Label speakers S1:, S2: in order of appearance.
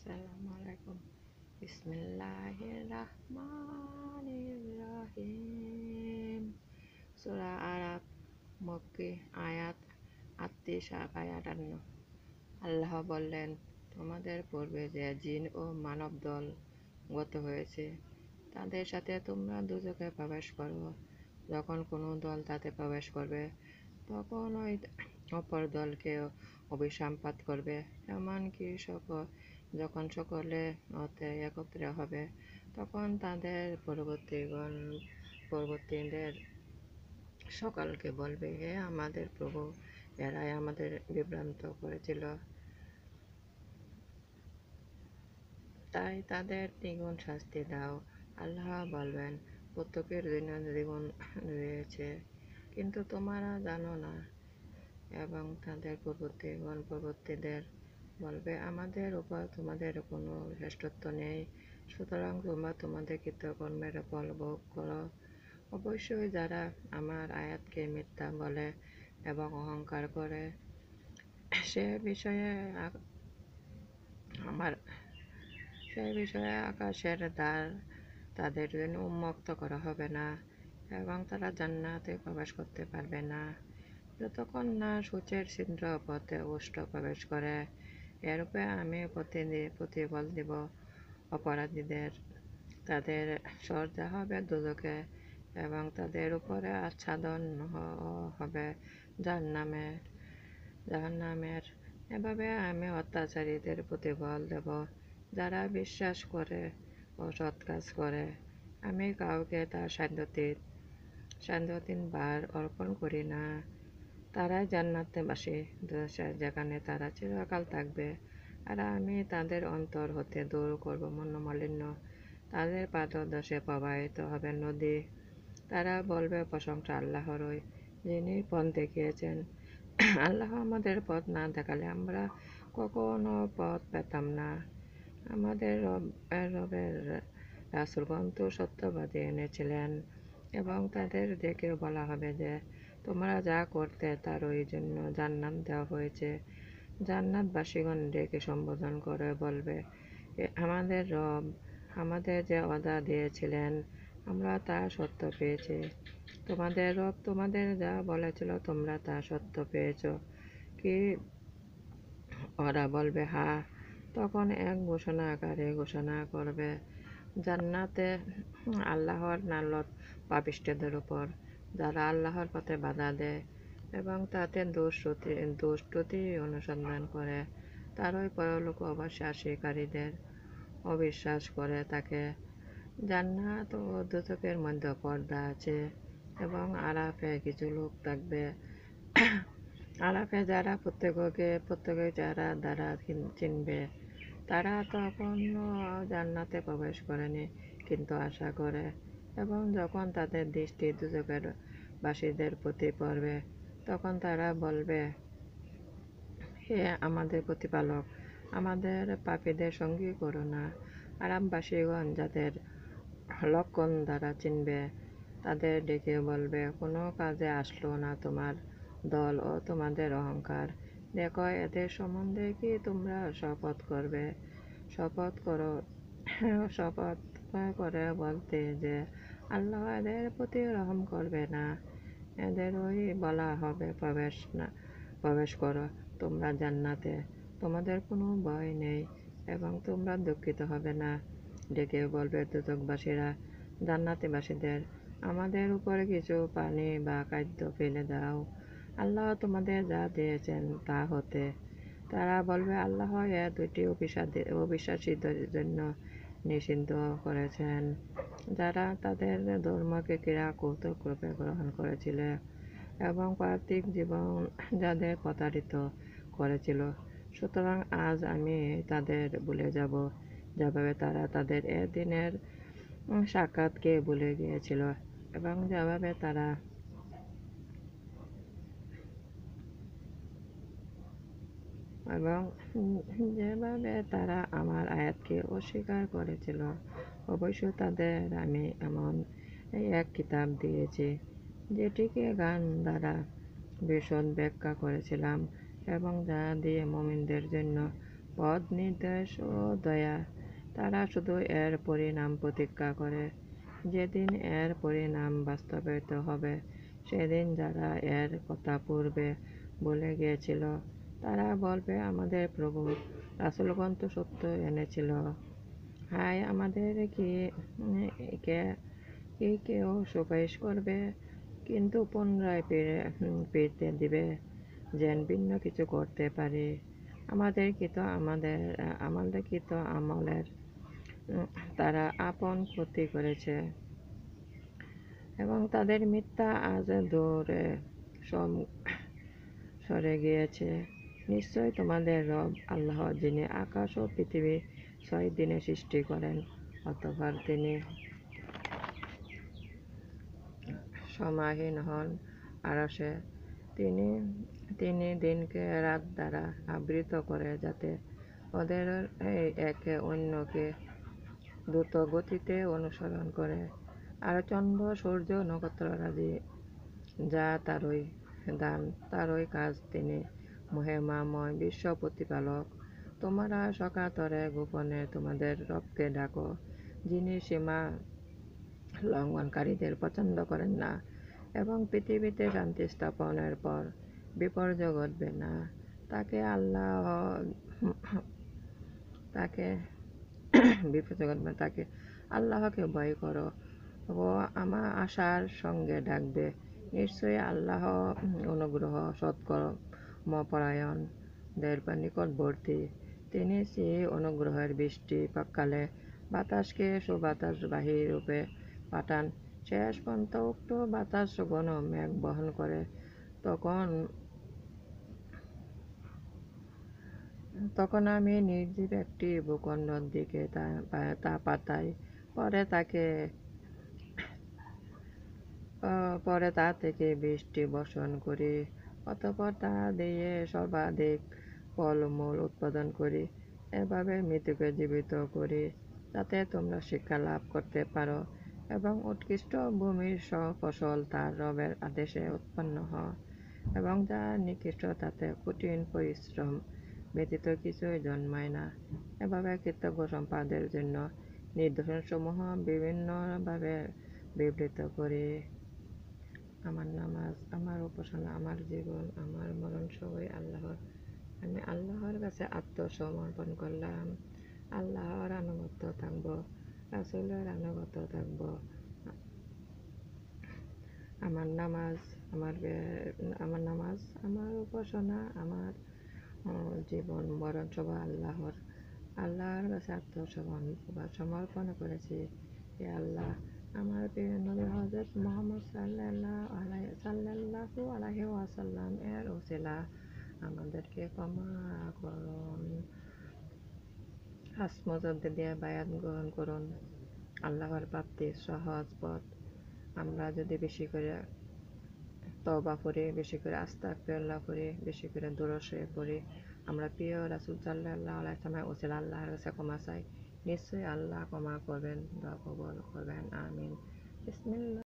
S1: আসসালামু আলাইকুম। বিসমিল্লাহির রহমানির রহিম। সূরা আরাফ মক্কি আয়াত 38 আয়াত 58। আল্লাহ বললেন, তোমাদের পূর্বে যে জিন ও মানব দল গত হয়েছে তাদের সাথে তোমরা দুজকে প্রবেশ করো। যখন কোনো দল তাতে প্রবেশ করবে তখন ওই অপর দলকে অভিসম্পাত করবে। এমনকি যখন সকলে একত্রে হবে তখন তাদের পরবর্তীদের সকলকে বলবে, হে আমাদের প্রভু, এরাই আমাদের বিভ্রান্ত করেছিল, তাই তাদের দ্বিগুণ শাস্তি দাও। আল্লাহ বলবেন, প্রত্যেকের জন্য দ্বিগুণ রয়েছে, কিন্তু তোমরা জানো না। এবং তাদের পরবর্তীদের বলবে, আমাদের উপর তোমাদের কোনো শ্রেষ্ঠত্ব নেই, সুতরাং তোমরা তোমাদের কৃতকর্মের ফল ভোগ করো। অবশ্যই যারা আমার আয়াতকে মিথ্যা বলে এবং অহংকার করে সে বিষয়ে আকাশের দ্বার তাদের জন্য উন্মুক্ত করা হবে না এবং তারা জান্নাতে প্রবেশ করতে পারবে না যতক্ষণ না সূচের ছিদ্র পথে উষ্ঠ প্রবেশ করে। এরূপে আমি প্রতিফল দিব অপরাধীদের। তাদের সজ্জা হবে দোজখে এবং তাদের উপরে আচ্ছাদন হবে জাহান্নামের। এভাবে আমি অত্যাচারীদের প্রতিফল দেব। যারা বিশ্বাস করে ও সৎ কাজ করে, আমি কাউকে তার সান্ধ্যতিন বার অর্পণ করি না। তারাই জান্নাতবাসী, যেখানে তারা চিরকাল থাকবে। আর আমি তাদের অন্তর হতে দূর করব মনোমালিন্য, তাদের পাদদেশে প্রবাহিত হবে নদী। তারা বলবে, প্রশংসা আল্লাহরই, যিনি পথ দেখিয়েছেন। আল্লাহ আমাদের পথ না দেখালে আমরা কখনো পথ পেতাম না। আমাদের রবের রাসূলগণ তো সত্যবাদী এনেছিলেন এবং তাদের দেখে বলা হবে যে, তোমরা যা করতে তার ওই জন্য জান্নাত দেওয়া হয়েছে। জান্নাতবাসীগণ ডেকে সম্বোধন করে বলবে, আমাদের রব আমাদের যে ওয়াদা দিয়েছিলেন আমরা তা সত্য পেয়েছি। তোমাদের রব তোমাদের যা বলেছিল তোমরা তা সত্য পেয়েছ কি? ওরা বলবে, হ্যাঁ। তখন এক ঘোষণা আকারে ঘোষণা করবে, জান্নাতে আল্লাহর নালত পাপিষ্ঠদের উপর, যারা আল্লাহর পথে বাধা দেয় এবং তাতে দুষ্টুতি অনুসন্ধান করে। তারই পরলোক অবিশ্বাসীকারীদের অবিশ্বাস করে থাকে। জান্নাত ও দোজখের মধ্যে পর্দা আছে এবং আরাফে কিছু লোক থাকবে। আরাফে যারা প্রত্যেকে যারা দ্বারা চিনবে, তারা তখনও জান্নাতে প্রবেশ করেনি কিন্তু আশা করে। এবং যখন তাদের দৃষ্টি দুজকের বাসীদের প্রতি পড়বে তখন তারা বলবে, হে আমাদের প্রতিপালক, আমাদের পাপীদের সঙ্গী করো না। আরামবাসীগণ যাদের লক্ষণ দ্বারা চিনবে তাদের ডেকে বলবে, কোনো কাজে আসলো না তোমার দল ও তোমাদের অহংকার। দেখো, এদের সম্বন্ধে কি তোমরা শপথ করে বলতে যে আল্লাহ এদের প্রতি রহম করবে না। এদেরই বলা হবে, প্রবেশ করো তোমরা জান্নাতে, তোমাদের কোনো ভয় নেই এবং তোমরা দুঃখিত হবে না। ডেকে বলবে দোজখবাসীরা জান্নাতীবাসীদের, আমাদের উপরে কিছু পানি বা খাদ্য ফেলে দাও আল্লাহ তোমাদের যা দিয়েছেন তা হতে। তারা বলবে, আল্লাহ এ দুটি অবিশ্বাসীদের জন্য নিষিদ্ধ করেছেন, যারা তাদের ধর্মকে ক্রীড়া কৌতুক রূপে গ্রহণ করেছিল এবং পার্থিব জীবন যাদের প্রতারিত করেছিল। সুতরাং আজ আমি তাদের ভুলে যাব, যেভাবে তারা তাদের দিনের সাক্ষাৎকে ভুলে গিয়েছিল এবং যেভাবে তারা আমার আয়াতকে অস্বীকার করেছিল। অবশ্যই তাদের আমি এমন এক কিতাব দিয়েছি যেটিকে গান দ্বারা বিশদ ব্যাখ্যা করেছিলাম এবং যা দিয়ে মুমিনদের জন্য পথ নির্দেশ ও দয়া। তারা শুধু এর পরিণাম প্রতীক্ষা করে। যেদিন এর পরিণাম বাস্তবায়িত হবে, সেদিন যারা এর কথা পূর্বে ভুলে গিয়েছিল, তারা বলবে, আমাদের প্রভু রাসূলগণ তো সত্য এনেছিল। হায় আমাদের কে কেউ সুপারিশ করবে, কিন্তু পুনরায় ফিরতে দিবে, যেন ভিন্ন কিছু করতে পারি। আমাদের কৃত আমলের তারা আপন ক্ষতি করেছে, এবং তাদের মিথ্যা আজ দূরে সরে গিয়েছে। নিশ্চয় তোমাদের রব আল্লাহ, যিনি আকাশ ও পৃথিবী 6 দিনে সৃষ্টি করেন, অতঃপর তিনি সমাসীন হন আরশে। তিনি দিনকে রাত দ্বারা আবৃত করে, যাতে ওদের একে অন্যকে দ্রুত গতিতে অনুসরণ করে। আর চন্দ্র, সূর্য, নক্ষত্রাদি যা তারই দান, তারই কাজ। তিনি মহিমাময় বিশ্ব প্রতিপালক। তোমরা সকাতরে গোপনে তোমাদের রবকে ডাকো, যিনি সীমা লঙ্ঘনকারীদের পছন্দ করেন না, এবং পৃথিবীতে শান্তি স্থাপনের পর বিপর্যয় ঘটবে না। তাকে আল্লাহকে ভয় করো ও আমার আশার সঙ্গে ডাকবে। নিশ্চয়ই আল্লাহ অনুগ্রহ সৎকর্মপরায়ণদের নিকটবর্তী। তিনি সেই অনুগ্রহের বৃষ্টি পাককালে বাতাসকে সুবাতাসবাহী রূপে পাঠান। শেষ পর্যন্ত উক্ত বাতাস ঘন মেঘ বহন করে, তখন আমি নির্জীব একটি ভূখণ্ডের দিকে তা পাঠাই। পরে তা থেকে বৃষ্টি বর্ষণ করি। অতঃপর তা দিয়ে সর্বাধিক ফলমূল উৎপাদন করি। এভাবে মৃতকে জীবিত করি, যাতে তোমরা শিক্ষা লাভ করতে পারো, এবং উৎকৃষ্ট ভূমির সব ফসল তার রবের আদেশে উৎপন্ন হয়, এবং যা নিকৃষ্ট তাতে কঠিন পরিশ্রম ব্যতীত কিছুই জন্মায় না। এভাবে কৃতজ্ঞ সম্প্রদায়ের জন্য নিদর্শনসমূহ বিভিন্নভাবে বিবৃত করি। আমার নামাজ, আমার উপাসনা, আমার জীবন, আমার মরণ সবই আল্লাহর। আমি আল্লাহর কাছে আত্মসমর্পণ করলাম। আল্লাহর আনুগত্য থাকব, রাসূলের আনুগত্য থাকব। আমার নামাজ, আমার উপাসনা, আমার জীবন, মরণ সবই আল্লাহর কাছে আত্মসমর্পণ করেছি। হে আল্লাহ, আমার প্রিয় নবী হযরত মুহাম্মদ সাল্লাল্লাহু আলাইহি ওয়াসাল্লাম এর উসিলা আমাদেরকে ক্ষমা করুন। মধ্যে দিয়ে বায়াত গ্রহণ করুন। আল্লাহর প্রাপ্তির সহজ পথ। আমরা যদি বেশি করে তওবা করি, বেশি করে আস্তাগফিরুল্লাহ করি, বেশি করে দুরূদ শরীফ পড়ি, আমরা প্রিয় রাসূল সাল্লাল্লাহু আলাইহি ওয়াসাল্লামের ওসিলা আল্লাহর কাছে ক্ষমা চাই। নিশ্চয়ই আল্লাহ ক্ষমা করবেন, দোয়া কবুল করবেন। আমিন। বিসমিল্লাহ।